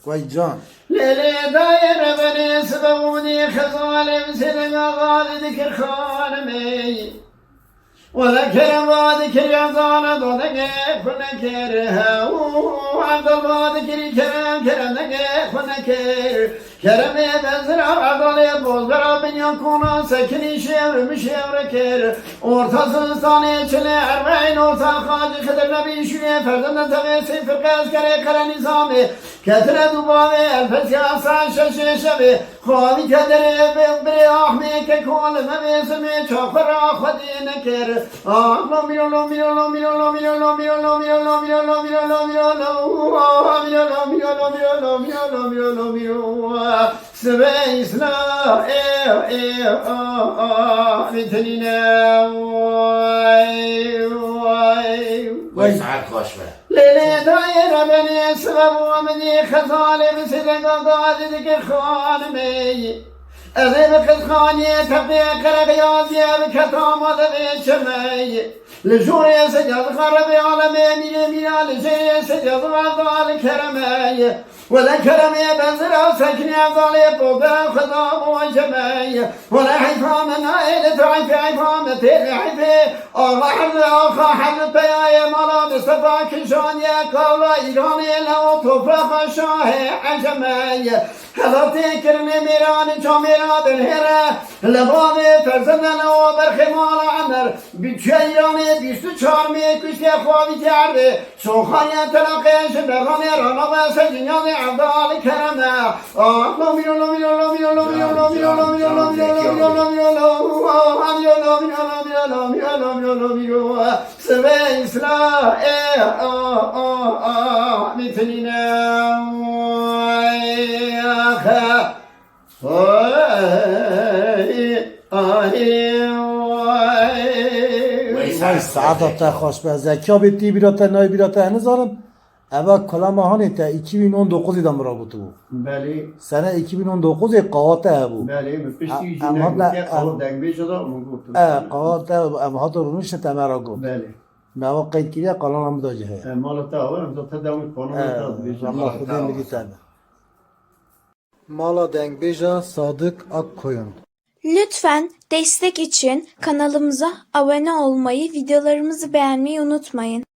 Vay can. ليلة دايرة بني سبوني خصالم سلقا غالي ذكر خانمي وذكر ما ذكر يزال ذكر فنكرها وعبد الله ذكر كرم كرم ذكر فنكر كرم بزرع عضل بوزرع بن يكون سكني شير مشير كر ortasın saniye çile erbeğin orta hacı kıdır nebi şüye ferdinde tevesi fırkaz kere kare nizami ketire dubavi elfes yasan şeşe şebi خواهی که داره بری آخمی که کالمه بیسمی چاخر آخدی نکر آخلا میرولو میرولو میرولو میرولو میرولو میرولو میرولو میرولو میرولو میرولو میرولو سبه اسلام میتنینه وای ساعت خوش به لیلی دایره بنی سبب و منی خزاله بسیدن قاعده دیگر خانمی از این بکت خانی تبقیه کرد یازیه بکت آماده بیچمی لجوری سجاد خرب عالمی میره میره لجوری سجاد غزال کرمی ولا كرمي بنزل سكني ظالي بوبا خدا موجمي ولا حيفام نايل تعيف عيفام تيري عيفي الله حد اخا حد بياي مالا مصطفى كشان يا كولا ايراني لو تفرق شاه عجمي هلا تكرني ميران جاميرا بالهرة لبابي فرزندنا وبرخي مالا عمر بجيراني بيستو چارمي كشتي خوابي جاري سوخاني تلاقيش براني رانا بسجنياني عبدال كرمه آه ميرولو ميرولو ميرولو ميرولو ميرولو ميرولو ميرولو ميرولو ميرولو سبع إسلام مثلنا وای ساعت تا خوش به زکیا بیتی بیراته نای بیراته هنوزارم اول کلام هانی تا 2019 دام را بودو بله سنه 2019 قاطع بود بله بپشتی اما جنگی قلب دنگی شده مگوت قاطع اما ها تو رونش تمرا گفت بله ما قید کردی قلان هم داجه مال تا اول تو تداوم کنم الله خدا میگی تنه Mala Dengbej'a Sadık Akkoyun. Lütfen destek için kanalımıza abone olmayı, videolarımızı beğenmeyi unutmayın.